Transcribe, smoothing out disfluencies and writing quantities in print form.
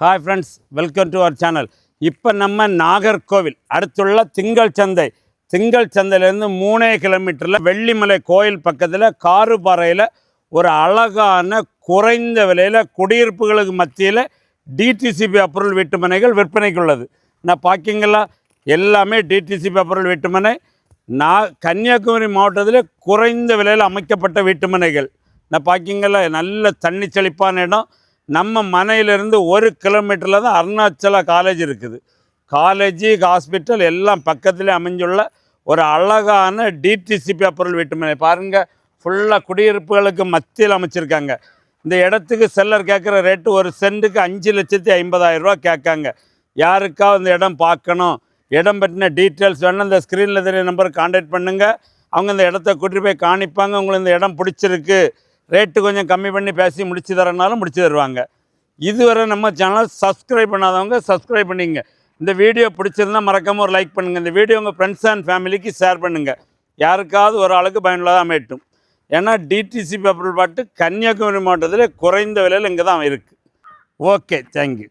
Hi friends, welcome to our channel. இப்போ நம்ம நாகர்கோவில் அடுத்துள்ள திங்கள் சந்தையிலேருந்து 3 கிலோமீட்டரில் வெள்ளிமலை கோயில் பக்கத்தில் காருபாறையில் ஒரு அழகான குறைந்த விலையில் குடியிருப்புகளுக்கு மத்தியில் டிடிசிபி அப்ரூவல் வீட்டுமனைகள் விற்பனைக்கு உள்ளது. நான் பார்க்கிங்களா, எல்லாமே டிடிசிபி அப்ரூவல் வீட்டுமனை. கன்னியாகுமரி மாவட்டத்தில் குறைந்த விலையில் அமைக்கப்பட்ட வீட்டுமனைகள். நான் பார்க்கிங்களா, நல்ல தண்ணி செழிப்பான இடம். நம்ம மனையிலிருந்து 1 கிலோமீட்டரில் தான் அருணாச்சலா காலேஜ் இருக்குது. காலேஜு, ஹாஸ்பிட்டல் எல்லாம் பக்கத்திலே அமைஞ்சுள்ள ஒரு அழகான டிடிசிபி அப்ரூவல் வீட்டுமனை. பாருங்கள், ஃபுல்லாக குடியிருப்புகளுக்கு மத்தியில் அமைச்சிருக்காங்க. இந்த இடத்துக்கு செல்லர் கேட்குற ரேட்டு ஒரு சென்ட்டுக்கு 5,50,000 ரூபா கேட்காங்க. யாருக்காவது இந்த இடம் பார்க்கணும், இடம் பற்றின டீட்டெயில்ஸ் வேணும், இந்த ஸ்க்ரீனில் தெரிய நம்பருக்கு கான்டாக்ட் பண்ணுங்கள். அவங்க இந்த இடத்த கூட்டிகிட்டு போய் காணிப்பாங்க. உங்களுக்கு இந்த இடம் பிடிச்சிருக்கு, ரேட்டு கொஞ்சம் கம்மி பண்ணி பேசி முடிச்சு தரனாலும் முடிச்சு தருவாங்க. இதுவரை நம்ம சேனல் சப்ஸ்கிரைப் பண்ணாதவங்க சப்ஸ்கிரைப் பண்ணிங்க. இந்த வீடியோ பிடிச்சிருந்தால் மறக்காமல் ஒரு லைக் பண்ணுங்கள். இந்த வீடியோ உங்கள் ஃப்ரெண்ட்ஸ் அண்ட் ஃபேமிலிக்கு ஷேர் பண்ணுங்கள். யாருக்காவது ஒரு ஆளுக்கு பயனுள்ளதாக அமையட்டும். ஏன்னா டிடிசிபி அப்ரூவல் பாட்டு கன்னியாகுமரி மாவட்டத்தில் குறைந்த விலையில் இங்கே தான் இருக்குது. Okay, thank you.